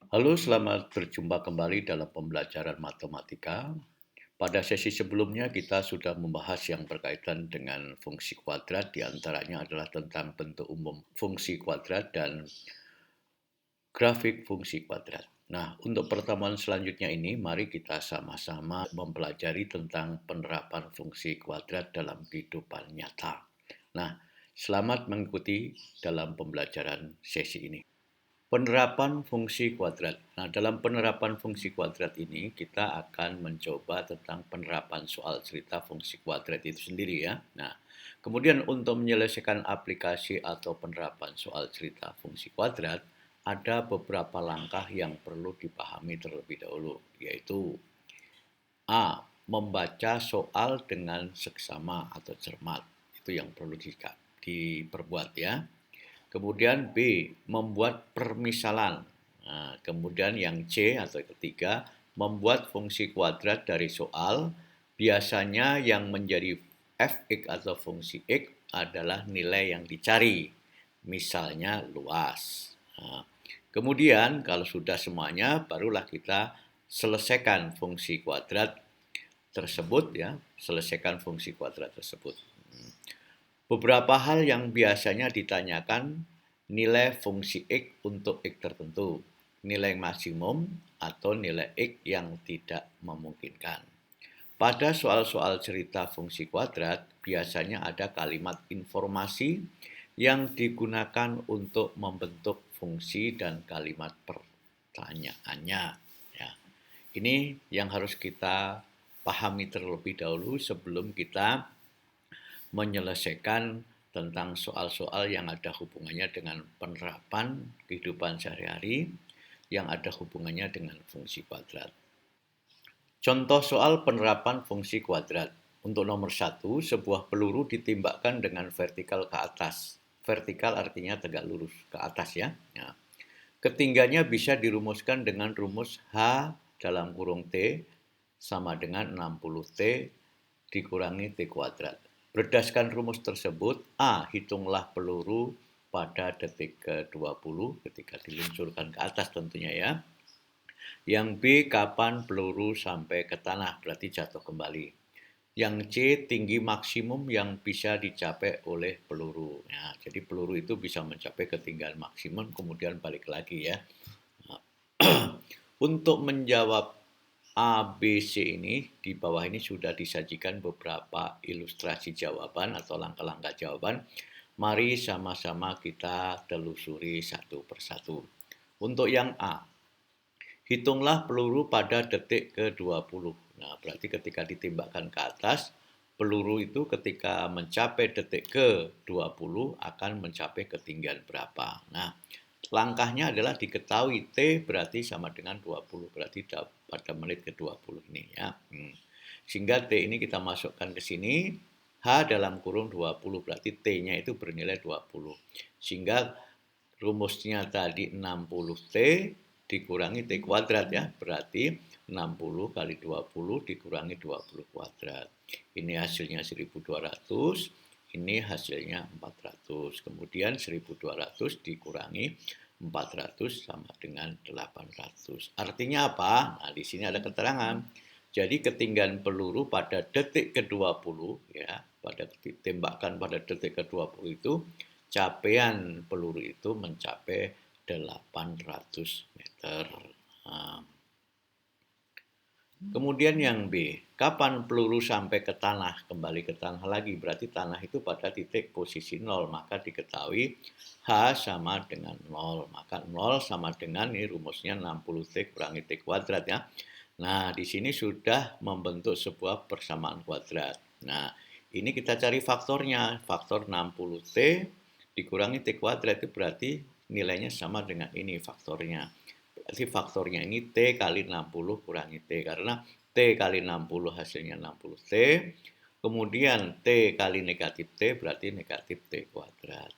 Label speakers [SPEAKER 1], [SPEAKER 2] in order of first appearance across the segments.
[SPEAKER 1] Halo, selamat berjumpa kembali dalam pembelajaran matematika. Pada sesi sebelumnya kita sudah membahas yang berkaitan dengan fungsi kuadrat, di antaranya adalah tentang bentuk umum fungsi kuadrat dan grafik fungsi kuadrat. Nah, untuk pertemuan selanjutnya ini, mari kita sama-sama mempelajari tentang penerapan fungsi kuadrat dalam kehidupan nyata. Nah, selamat mengikuti dalam pembelajaran sesi ini. Penerapan fungsi kuadrat. Nah, dalam penerapan fungsi kuadrat ini, kita akan mencoba tentang penerapan soal cerita fungsi kuadrat itu sendiri ya. Nah, kemudian untuk menyelesaikan aplikasi atau penerapan soal cerita fungsi kuadrat, ada beberapa langkah yang perlu dipahami terlebih dahulu, yaitu A. Membaca soal dengan seksama atau cermat. Itu yang perlu diperbuat ya. Kemudian B, membuat permisalan. Nah, kemudian yang C atau ketiga, membuat fungsi kuadrat dari soal. Biasanya yang menjadi f(x) atau fungsi x adalah nilai yang dicari. Misalnya luas. Nah, kemudian kalau sudah semuanya, barulah kita selesaikan fungsi kuadrat tersebut ya, selesaikan fungsi kuadrat tersebut. Beberapa hal yang biasanya ditanyakan, nilai fungsi x untuk x tertentu, nilai maksimum atau nilai x yang tidak memungkinkan. Pada soal-soal cerita fungsi kuadrat, biasanya ada kalimat informasi yang digunakan untuk membentuk fungsi dan kalimat pertanyaannya. Ya. Ini yang harus kita pahami terlebih dahulu sebelum kita menyelesaikan tentang soal-soal yang ada hubungannya dengan penerapan kehidupan sehari-hari yang ada hubungannya dengan fungsi kuadrat. Contoh soal penerapan fungsi kuadrat. Untuk nomor 1, sebuah peluru ditembakkan dengan vertikal ke atas. Vertikal artinya tegak lurus ke atas ya. Ya. Ketinggiannya bisa dirumuskan dengan rumus H dalam kurung T sama dengan 60T dikurangi T kuadrat. Berdasarkan rumus tersebut, A, hitunglah peluru pada detik ke-20 ketika diluncurkan ke atas tentunya ya. Yang B, kapan peluru sampai ke tanah, berarti jatuh kembali. Yang C, tinggi maksimum yang bisa dicapai oleh peluru. Ya, jadi peluru itu bisa mencapai ketinggian maksimum, kemudian balik lagi ya. Nah, untuk menjawab A, B, C ini, di bawah ini sudah disajikan beberapa ilustrasi jawaban atau langkah-langkah jawaban. Mari sama-sama kita telusuri satu persatu. Untuk yang A, hitunglah peluru pada detik ke-20. Nah, berarti ketika ditembakkan ke atas, peluru itu ketika mencapai detik ke-20 akan mencapai ketinggian berapa. Nah, langkahnya adalah diketahui T berarti sama dengan 20, berarti pada menit ke-20 ini ya. Sehingga T ini kita masukkan ke sini, H dalam kurung 20, berarti T-nya itu bernilai 20. Sehingga rumusnya tadi 60T dikurangi T kuadrat ya, berarti 60 kali 20 dikurangi 20 kuadrat. Ini hasilnya 1200, ini hasilnya 400. Kemudian 1200 dikurangi 400 sama dengan 800. Artinya apa? Nah, di sini ada keterangan. Jadi ketinggian peluru pada detik ke-20 ya, pada tembakan pada detik ke-20 itu capaian peluru itu mencapai 800 meter. Nah, kemudian yang B, kapan peluru sampai ke tanah? Kembali ke tanah lagi, berarti tanah itu pada titik posisi 0, maka diketahui H sama dengan 0. Maka 0 sama dengan, ini rumusnya 60T kurangi T kuadrat ya. Nah, di sini sudah membentuk sebuah persamaan kuadrat. Nah, ini kita cari faktornya. Faktor 60T dikurangi T kuadrat itu berarti nilainya sama dengan ini faktornya. Berarti faktornya ini T kali 60 kurangi T. Karena T kali 60 hasilnya 60T. Kemudian T kali negatif T berarti negatif T kuadrat.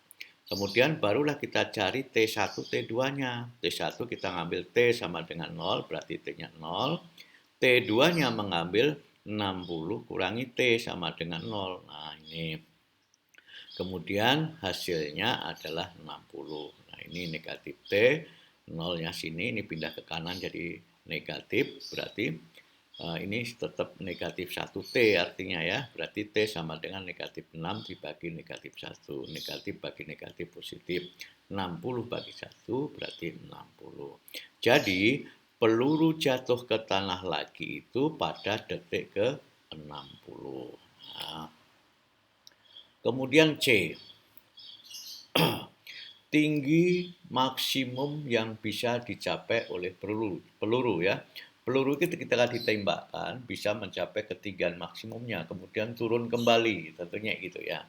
[SPEAKER 1] Kemudian barulah kita cari T1, T2-nya. T1 kita ngambil T sama dengan 0, berarti T-nya 0. T2-nya mengambil 60 kurangi T sama dengan 0. Nah, ini. Kemudian hasilnya adalah 60. Nah, ini negatif T. nolnya sini, ini pindah ke kanan jadi negatif, berarti ini tetap negatif 1T artinya ya, berarti T sama dengan negatif 6 dibagi negatif 1, negatif bagi negatif positif, 60 bagi 1 berarti 60. Jadi peluru jatuh ke tanah lagi itu pada detik ke 60. Nah, kemudian C, tinggi maksimum yang bisa dicapai oleh peluru ya. Peluru itu ketika ditembakkan bisa mencapai ketinggian maksimumnya, kemudian turun kembali, tentunya gitu ya.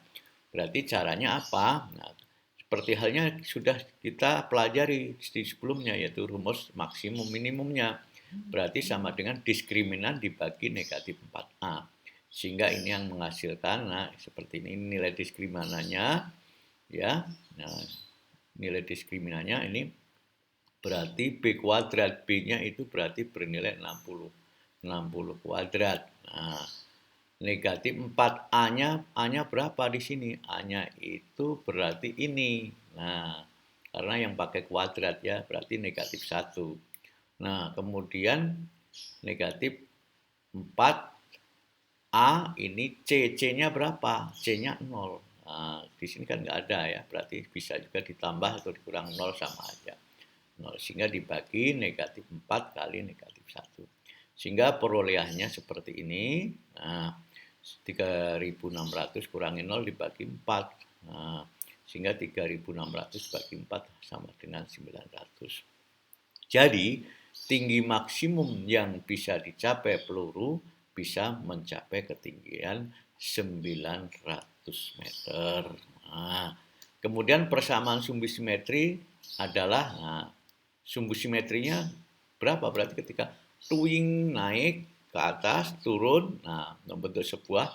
[SPEAKER 1] Berarti caranya apa? Nah, seperti halnya sudah kita pelajari di sebelumnya, yaitu rumus maksimum minimumnya. Berarti sama dengan diskriminan dibagi negatif 4A. Sehingga ini yang menghasilkan, nah seperti ini nilai diskriminannya ya. Nah, nilai diskriminannya ini berarti B kuadrat, B-nya itu berarti bernilai 60. 60 kuadrat. Nah, negatif 4 A-nya, A-nya berapa di sini? A-nya itu berarti ini. Nah, karena yang pakai kuadrat ya, berarti negatif 1. Nah, kemudian negatif 4 A ini C, C-nya berapa? C-nya 0. Nah, di sini kan nggak ada ya, berarti bisa juga ditambah atau dikurang 0 sama aja. 0, sehingga dibagi negatif 4 kali negatif 1. Sehingga perolehannya seperti ini. Nah, 3.600 kurangi 0 dibagi 4. Nah, sehingga 3.600 bagi 4 sama dengan 900. Jadi, tinggi maksimum yang bisa dicapai peluru bisa mencapai ketinggian 900 meter. Nah, kemudian persamaan sumbu simetri adalah, nah, sumbu simetrinya berapa? Berarti ketika twing naik ke atas, turun, nah membentuk sebuah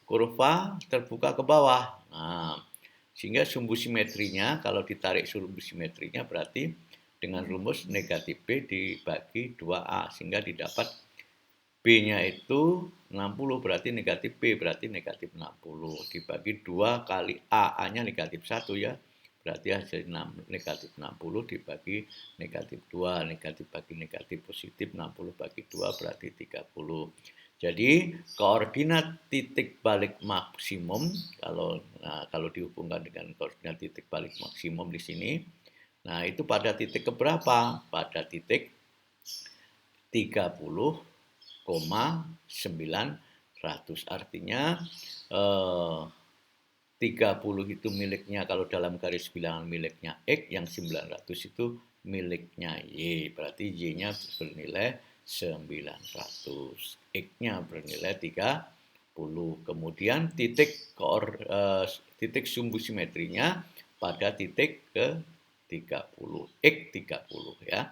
[SPEAKER 1] kurva terbuka ke bawah. Nah, sehingga sumbu simetrinya, kalau ditarik sumbu simetrinya berarti dengan rumus negatif B dibagi 2A, sehingga didapat B-nya itu 60, berarti negatif B, berarti negatif 60. Dibagi 2 kali A, A-nya negatif 1 ya. Berarti hasil negatif 60 dibagi negatif 2, negatif bagi negatif positif, 60 bagi 2 berarti 30. Jadi koordinat titik balik maksimum, kalau dihubungkan dengan koordinat titik balik maksimum di sini, nah itu pada titik keberapa? Pada titik 30,900. Artinya 30 itu miliknya, kalau dalam garis bilangan miliknya X, yang 900 itu miliknya Y. Berarti Y-nya bernilai 900. X-nya bernilai 30. Kemudian titik sumbu simetrinya pada titik ke 30. X 30 ya.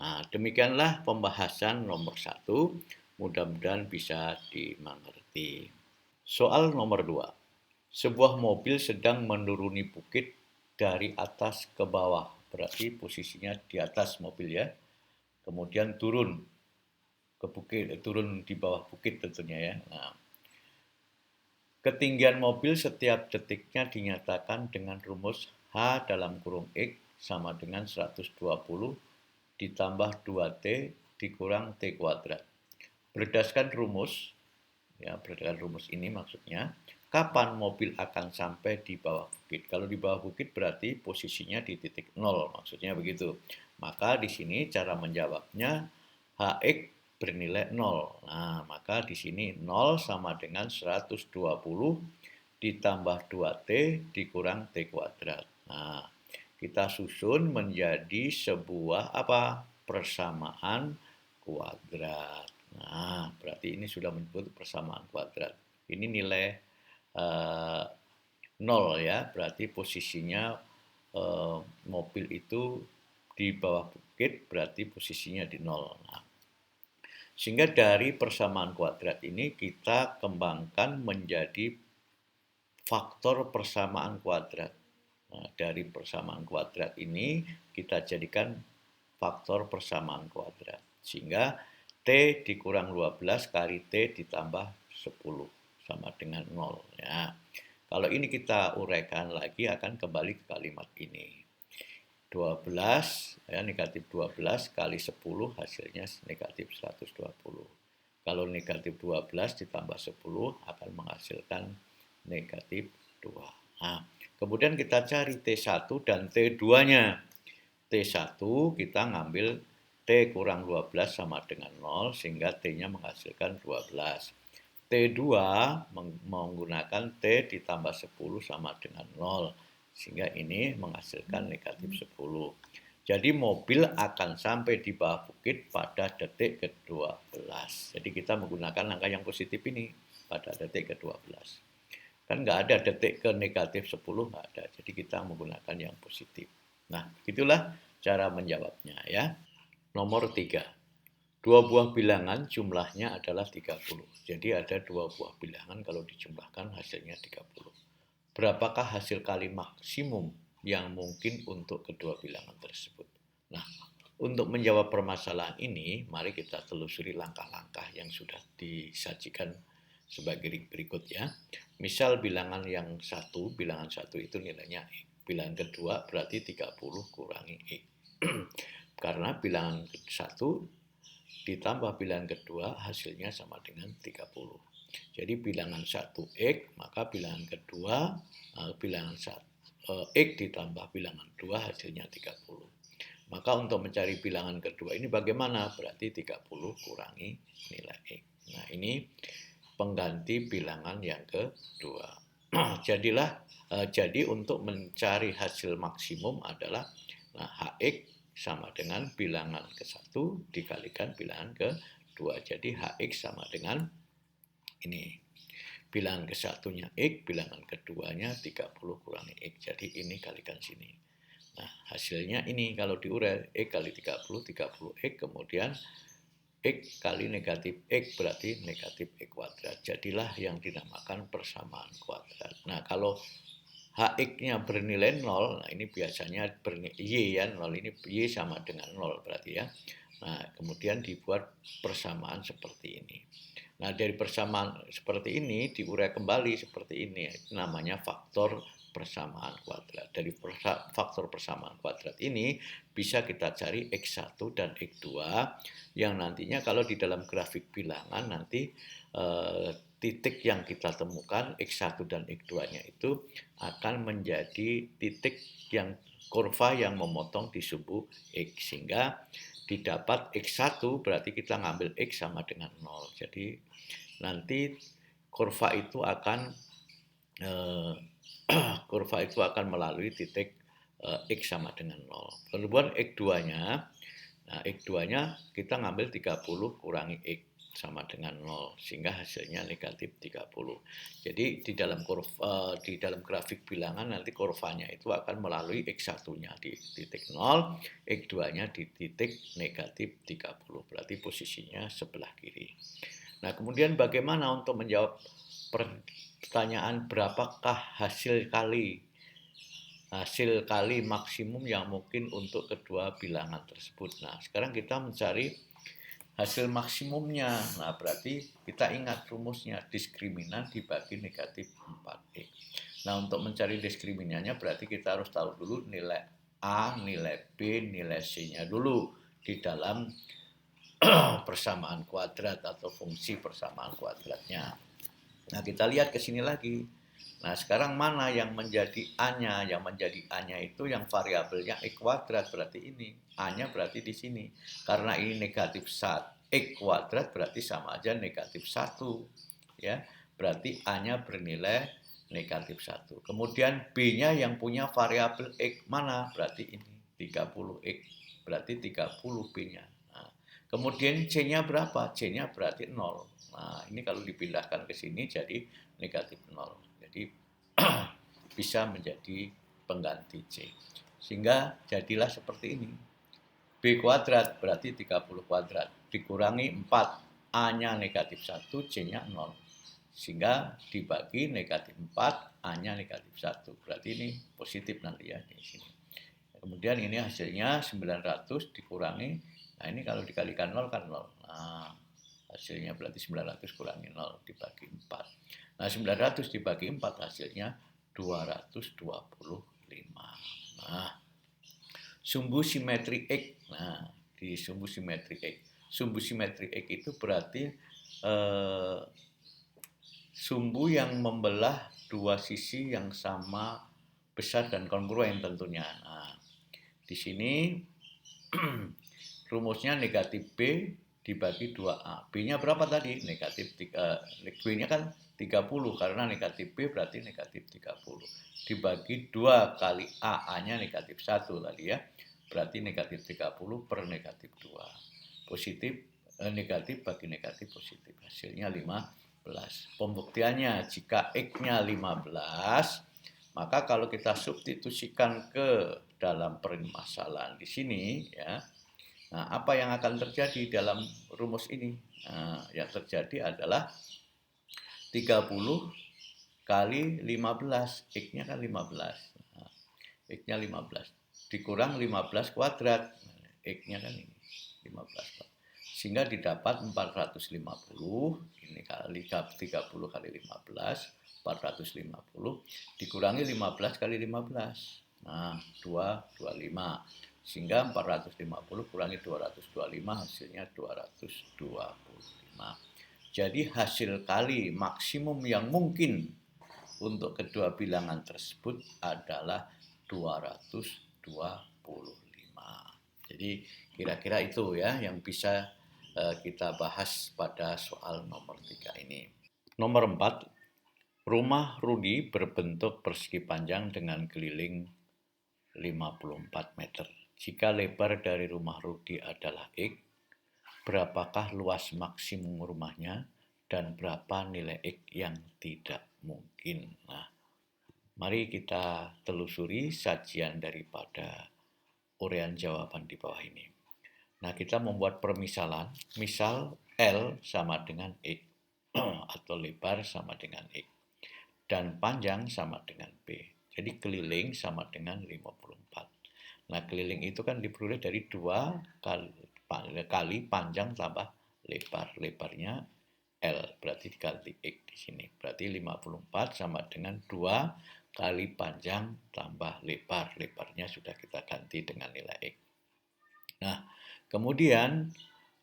[SPEAKER 1] Nah, demikianlah pembahasan nomor 1. Mudah-mudahan bisa dimengerti. Soal nomor 2. Sebuah mobil sedang menuruni bukit dari atas ke bawah. Berarti posisinya di atas mobil ya. Kemudian turun ke bukit, turun di bawah bukit tentunya ya. Nah, ketinggian mobil setiap detiknya dinyatakan dengan rumus H dalam kurung X sama dengan 120 ditambah 2T dikurang T kuadrat. Berdasarkan rumus, ya berdasarkan rumus ini maksudnya, kapan mobil akan sampai di bawah bukit? Kalau di bawah bukit berarti posisinya di titik 0, maksudnya begitu. Maka di sini cara menjawabnya Hx bernilai 0. Nah, maka di sini 0 sama dengan 120 ditambah 2T dikurang T kuadrat. Nah, kita susun menjadi sebuah apa? Persamaan kuadrat. Nah, berarti ini sudah menyebut persamaan kuadrat. Ini nilai 0 ya, berarti posisinya mobil itu di bawah bukit, berarti posisinya di 0. Nah, sehingga dari persamaan kuadrat ini kita kembangkan menjadi faktor persamaan kuadrat. Nah, dari persamaan kuadrat ini kita jadikan faktor persamaan kuadrat. Sehingga T dikurang 12 kali T ditambah 10 sama dengan 0. Ya. Kalau ini kita uraikan lagi akan kembali ke kalimat ini. 12, ya, negatif 12 kali 10 hasilnya negatif 120. Kalau negatif 12 ditambah 10 akan menghasilkan negatif 2. Nah, kemudian kita cari T1 dan T2-nya. T1 kita ngambil T kurang 12 sama dengan 0 sehingga T-nya menghasilkan 12. T2 menggunakan T ditambah 10 sama dengan 0 sehingga ini menghasilkan negatif 10. Jadi mobil akan sampai di bawah bukit pada detik ke-12. Jadi kita menggunakan angka yang positif ini pada detik ke-12. Kan nggak ada detik ke negatif 10, nggak ada. Jadi kita menggunakan yang positif. Nah, itulah cara menjawabnya ya. Nomor 3. Dua buah bilangan jumlahnya adalah 30. Jadi ada dua buah bilangan kalau dijumlahkan hasilnya 30. Berapakah hasil kali maksimum yang mungkin untuk kedua bilangan tersebut? Nah, untuk menjawab permasalahan ini, mari kita telusuri langkah-langkah yang sudah disajikan sebagai berikut ya. Misal bilangan yang satu, bilangan satu itu nilainya X. Bilangan kedua berarti 30 kurangi X. Karena bilangan satu ditambah bilangan kedua hasilnya sama dengan 30. Jadi bilangan 1X, maka bilangan kedua bilangan X ditambah bilangan 2 hasilnya 30. Maka untuk mencari bilangan kedua ini bagaimana? Berarti 30 kurangi nilai X. Nah, ini pengganti bilangan yang kedua. Jadi untuk mencari hasil maksimum adalah HX sama dengan bilangan ke-1 dikalikan bilangan ke-2. Jadi HX sama dengan ini. Bilangan ke-1-nya X, bilangan keduanya 30 kurangi X. Jadi ini kalikan sini. Nah, hasilnya ini kalau diurai X kali 30, 30X, kemudian X kali negatif X berarti negatif X kuadrat. Jadilah yang dinamakan persamaan kuadrat. Nah, kalau HX-nya bernilai 0, nah ini biasanya Y ya, 0 ini Y sama dengan 0 berarti ya. Nah, kemudian dibuat persamaan seperti ini. Nah, dari persamaan seperti ini diurai kembali seperti ini, namanya faktor persamaan kuadrat. Dari faktor persamaan kuadrat ini bisa kita cari X1 dan X2 yang nantinya kalau di dalam grafik bilangan nanti titik yang kita temukan X1 dan X2-nya itu akan menjadi titik yang kurva yang memotong di sumbu X, sehingga didapat X1 berarti kita ngambil X sama dengan 0. Jadi nanti kurva itu akan melalui titik X sama dengan 0. Kemudian X2-nya, nah X2-nya kita ngambil 30 kurangi X sama dengan 0 sehingga hasilnya negatif 30. Jadi di dalam grafik bilangan nanti kurvanya itu akan melalui X1-nya di titik 0, X2-nya di titik negatif 30. Berarti posisinya sebelah kiri. Nah, kemudian bagaimana untuk menjawab pertanyaan berapakah hasil kali maksimum yang mungkin untuk kedua bilangan tersebut. Nah, sekarang kita mencari hasil maksimumnya. Nah, berarti kita ingat rumusnya, diskriminan dibagi negatif 4X. Nah, untuk mencari diskriminannya berarti kita harus tahu dulu nilai A, nilai B, nilai C-nya dulu di dalam persamaan kuadrat atau fungsi persamaan kuadratnya. Nah, kita lihat ke sini lagi. Nah, sekarang mana yang menjadi A-nya? Yang menjadi A-nya itu yang variabelnya X kuadrat, berarti ini. A-nya berarti di sini. Karena ini negatif 1, X kuadrat berarti sama aja negatif 1. Ya, berarti A-nya bernilai negatif 1. Kemudian B-nya yang punya variabel X mana? Berarti ini 30X. Berarti 30 B-nya. Kemudian C-nya berapa? C-nya berarti 0. Nah, ini kalau dipindahkan ke sini jadi negatif 0. Jadi bisa menjadi pengganti C. Sehingga jadilah seperti ini. B kuadrat berarti 30 kuadrat. Dikurangi 4. A-nya negatif 1, C-nya 0. Sehingga dibagi negatif 4, A-nya negatif 1. Berarti ini positif nanti ya di sini. Kemudian ini hasilnya 900 dikurangi. Nah, ini kalau dikalikan 0 kan 0. Nah, hasilnya berarti 900 kurangi 0 dibagi 4. Nah, 900 dibagi 4 hasilnya 225. Nah, sumbu simetri X. Nah, di sumbu simetri X. Sumbu simetri X itu berarti sumbu yang membelah dua sisi yang sama besar dan kongruen tentunya. Nah, di sini rumusnya negatif B dibagi 2A. B-nya berapa tadi? Negatif 3. B-nya kan 30 karena negatif B berarti negatif 30. Dibagi 2 kali A, A-nya negatif 1 tadi ya. Berarti negatif 30 per negatif 2. Positif, negatif bagi negatif positif. Hasilnya 15. Pembuktiannya jika X-nya 15, maka kalau kita substitusikan ke dalam permasalahan di sini ya. Nah, apa yang akan terjadi dalam rumus ini? Nah, yang terjadi adalah 30 kali 15, X-nya kan 15. Nah, X-nya 15 dikurang 15 kuadrat. X-nya kan ini 15 kuadrat. Sehingga didapat 450, ini kali 30 kali 15, 450 dikurangi 15 kali 15. Nah, 225. Sehingga 450 kurangi 225 hasilnya 225. Jadi hasil kali maksimum yang mungkin untuk kedua bilangan tersebut adalah 225. Jadi kira-kira itu ya yang bisa kita bahas pada soal nomor 3 ini. Nomor 4, rumah Rudi berbentuk persegi panjang dengan keliling 54 meter. Jika lebar dari rumah Rudi adalah X, berapakah luas maksimum rumahnya dan berapa nilai X yang tidak mungkin? Nah, mari kita telusuri sajian daripada uraian jawaban di bawah ini. Nah, kita membuat permisalan, misal L sama dengan X, atau lebar sama dengan X, dan panjang sama dengan B. Jadi keliling sama dengan 54. Nah, keliling itu kan diperoleh dari 2 kali panjang tambah lebar. Lebarnya L, berarti dikali X di sini. Berarti 54 sama dengan 2 kali panjang tambah lebar. Lebarnya sudah kita ganti dengan nilai X. Nah, kemudian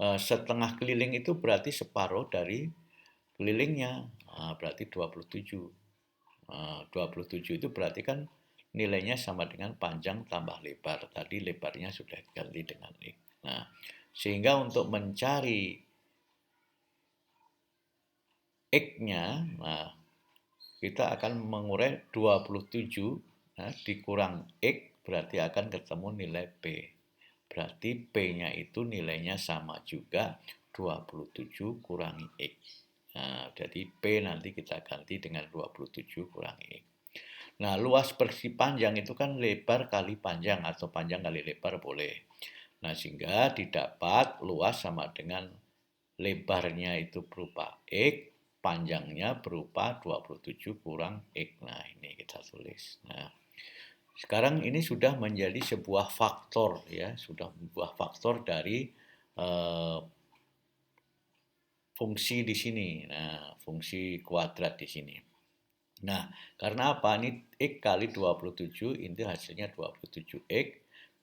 [SPEAKER 1] setengah keliling itu berarti separuh dari kelilingnya. Nah, berarti 27. 27 itu berarti kan nilainya sama dengan panjang tambah lebar. Tadi lebarnya sudah diganti dengan X. Nah, sehingga untuk mencari X-nya, nah, kita akan mengurai 27 dikurang X berarti akan ketemu nilai P. Berarti P-nya itu nilainya sama juga 27 kurangi X. Nah, jadi P nanti kita ganti dengan 27 kurangi X. Nah, luas persegi panjang itu kan lebar kali panjang atau panjang kali lebar boleh. Nah, sehingga didapat luas sama dengan lebarnya itu berupa X, panjangnya berupa 27 kurang X. Nah, ini kita tulis. Nah, sekarang ini sudah menjadi sebuah faktor ya, sudah sebuah faktor dari fungsi di sini. Nah, fungsi kuadrat di sini. Nah, karena apa? Ini X kali 27, ini hasilnya 27X.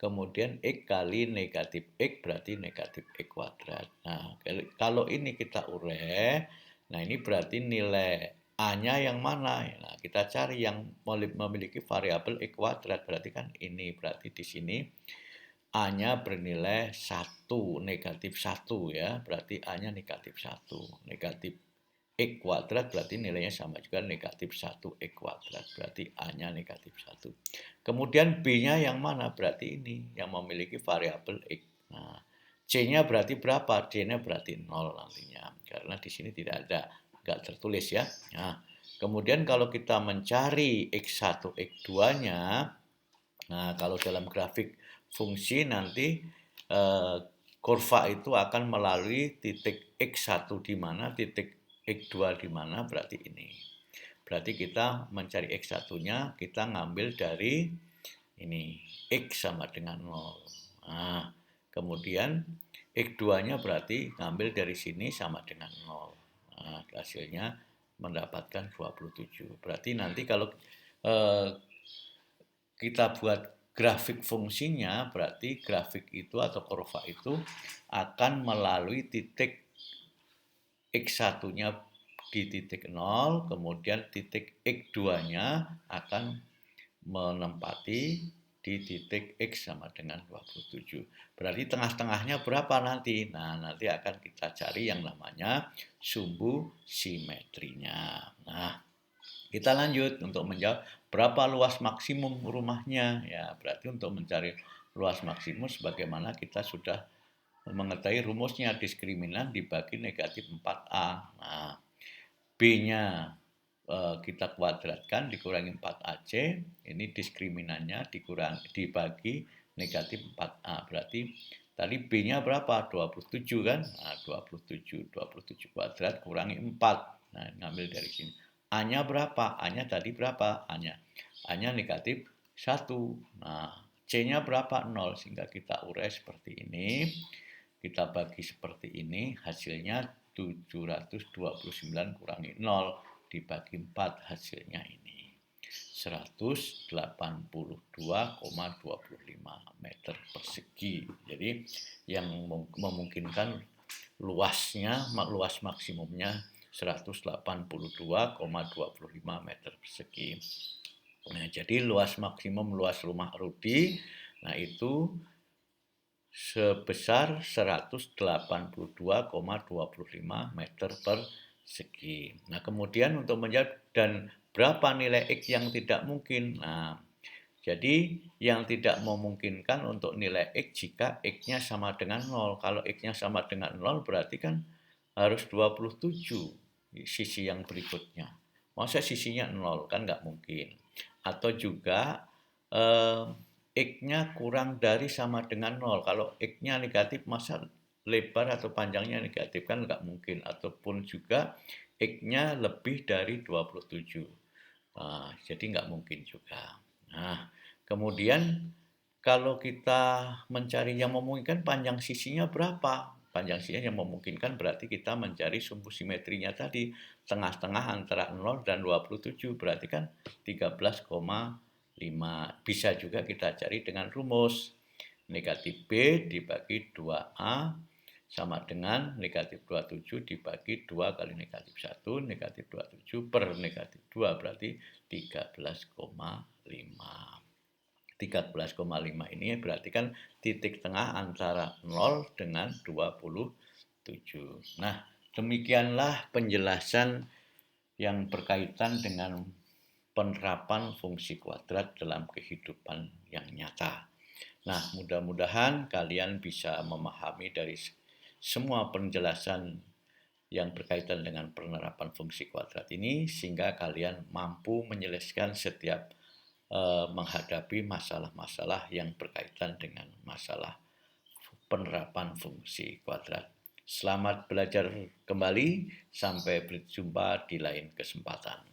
[SPEAKER 1] Kemudian X kali negatif X berarti negatif X kuadrat. Nah, kalau ini kita urai, nah ini berarti nilai A-nya yang mana? Nah, kita cari yang memiliki variabel X kuadrat. Berarti kan ini, berarti di sini A-nya bernilai 1, negatif 1 ya. Berarti A-nya negatif 1. Negatif X kuadrat berarti nilainya sama juga negatif 1 X kuadrat. Berarti A-nya negatif 1. Kemudian B-nya yang mana? Berarti ini, yang memiliki variabel X. Nah, C-nya berarti berapa? C-nya berarti 0 nantinya. Karena di sini tidak ada, nggak tertulis ya. Nah, kemudian kalau kita mencari X1, X2-nya, nah kalau dalam grafik fungsi nanti kurva itu akan melalui titik X1 di mana, titik X2 di mana, berarti ini. Berarti kita mencari X1-nya, kita ngambil dari ini, X sama dengan 0. Nah, kemudian X2-nya berarti ngambil dari sini sama dengan 0. Nah, hasilnya mendapatkan 27. Berarti nanti kalau kita buat grafik fungsinya berarti grafik itu atau kurva itu akan melalui titik X1-nya di titik 0, kemudian titik X2-nya akan menempati di titik X sama dengan 27. Berarti tengah-tengahnya berapa nanti? Nah, nanti akan kita cari yang namanya sumbu simetrinya. Nah, kita lanjut untuk menjawab berapa luas maksimum rumahnya. Ya, berarti untuk mencari luas maksimum sebagaimana kita sudah mengetahui rumusnya, diskriminan dibagi negatif 4A. Nah, B-nya kita kuadratkan dikurangi 4AC, ini diskriminannya dibagi negatif 4A. Berarti tadi B-nya berapa? 27 kan? Nah, 27 kuadrat kurangi 4. Nah, ngambil dari sini. A-nya berapa? A-nya tadi berapa? A-nya negatif 1. Nah, C-nya berapa? 0. Sehingga kita urai seperti ini. Kita bagi seperti ini, hasilnya 729 kurangi 0 dibagi 4, hasilnya ini 182,25 meter persegi. Jadi yang memungkinkan luas maksimumnya 182,25 meter persegi. Nah, jadi luas rumah Rudi, nah itu sebesar 182,25 meter persegi. Nah, kemudian untuk menjawab dan berapa nilai X yang tidak mungkin? Nah, jadi yang tidak memungkinkan untuk nilai X jika X-nya sama dengan 0. Kalau X-nya sama dengan 0 berarti kan harus 27 sisi yang berikutnya. Masa sisinya 0 kan nggak mungkin. Atau juga X-nya kurang dari sama dengan 0. Kalau X-nya negatif, masa lebar atau panjangnya negatif kan nggak mungkin. Ataupun juga X-nya lebih dari 27. Nah, jadi nggak mungkin juga. Nah, kemudian kalau kita mencari yang memungkinkan panjang sisinya berapa? Panjang sisinya yang memungkinkan berarti kita mencari sumbu simetrinya tadi. Tengah-tengah antara 0 dan 27 berarti kan 13,5. Bisa juga kita cari dengan rumus. Negatif B dibagi 2A sama dengan negatif 27 dibagi 2 kali negatif 1, negatif 27 per negatif 2 berarti 13,5. 13,5 ini berarti kan titik tengah antara 0 dengan 27. Nah, demikianlah penjelasan yang berkaitan dengan penerapan fungsi kuadrat dalam kehidupan yang nyata. Nah, mudah-mudahan kalian bisa memahami dari semua penjelasan yang berkaitan dengan penerapan fungsi kuadrat ini sehingga kalian mampu menyelesaikan setiap menghadapi masalah-masalah yang berkaitan dengan masalah penerapan fungsi kuadrat. Selamat belajar kembali, sampai berjumpa di lain kesempatan.